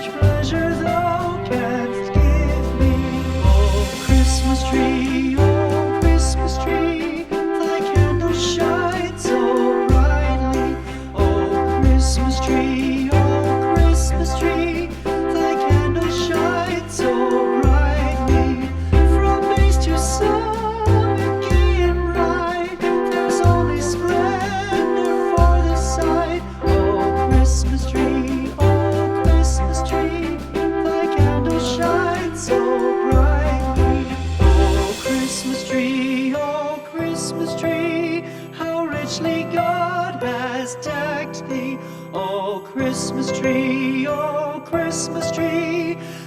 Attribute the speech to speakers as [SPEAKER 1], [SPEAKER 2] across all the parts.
[SPEAKER 1] much pleasure thou canst give me. Oh Christmas tree, thy candle shines so brightly. Oh Christmas tree, thy candle shines so brightly. From base to summit, gay and bright, there's only splendor for the sight. Oh Christmas tree, thy candle shines so brightly. Oh Christmas tree, how richly God has decked thee. Oh Christmas tree,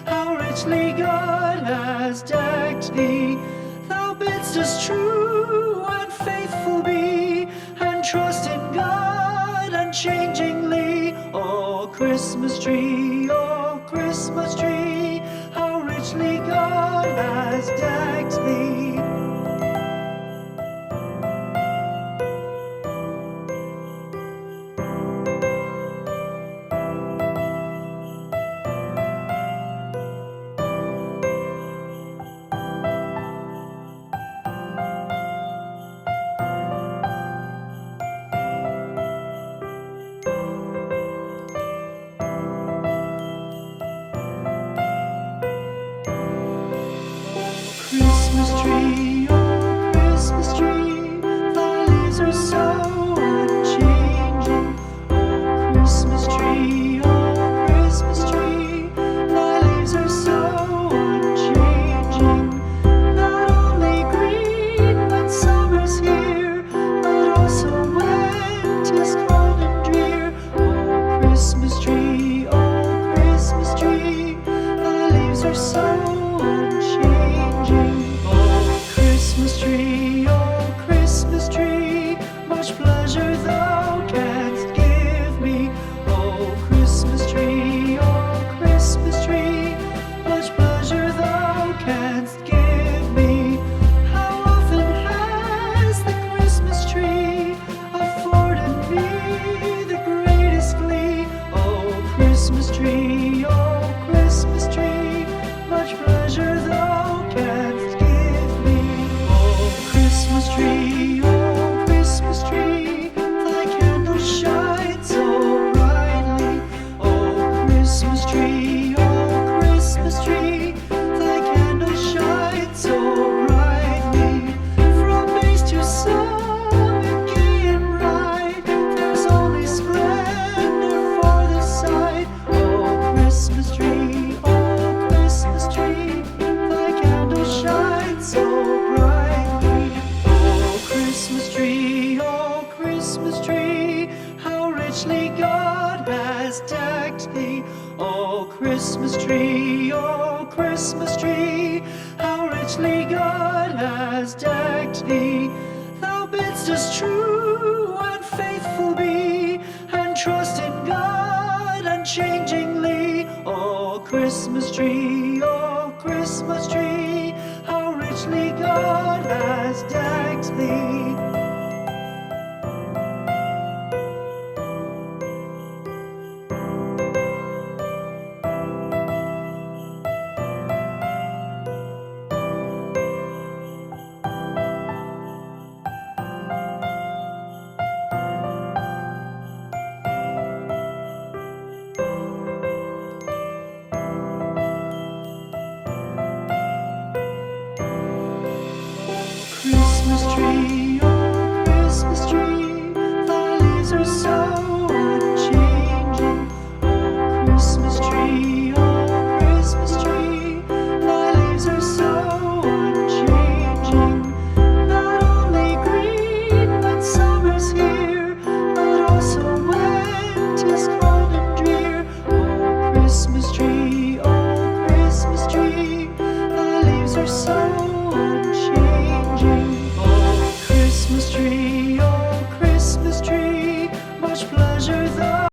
[SPEAKER 1] how richly God has decked thee. Thou bidst us true and faithful be, and trust in God unchangingly. Oh Christmas tree, how richly God has decked thee. Christmas tree, thy leaves are so unchanging. Oh Christmas tree, thy leaves are so unchanging. Not only green when summer's here, but also when 'tis cold and drear. Oh Christmas tree, thy leaves are so unchanging. Oh Christmas tree, much pleasure thou canst give me. Oh Christmas tree, much pleasure thou canst give me. How often has the Christmas tree afforded me the greatest glee. Oh Christmas tree, much pleasure thou canst give me. Oh Christmas tree, thy candle shines so brightly. Oh Christmas tree, thy candle shines so brightly. From base to summit, gay and bright, there's only splendor for the sight. Oh Christmas tree, thy candle shines so brightly. Oh Christmas tree, how richly God has decked thee. Oh Christmas tree, how richly God has decked thee. Thou bidst us true and faithful be, and trust in God unchangingly. Oh Christmas tree, how richly God has decked thee. Christmas tree, thy leaves are so unchanging. Oh Christmas tree, thy leaves are so unchanging. Not only green when summer's here, but also when 'tis cold and drear. Oh Christmas tree, thy leaves are so unchanging.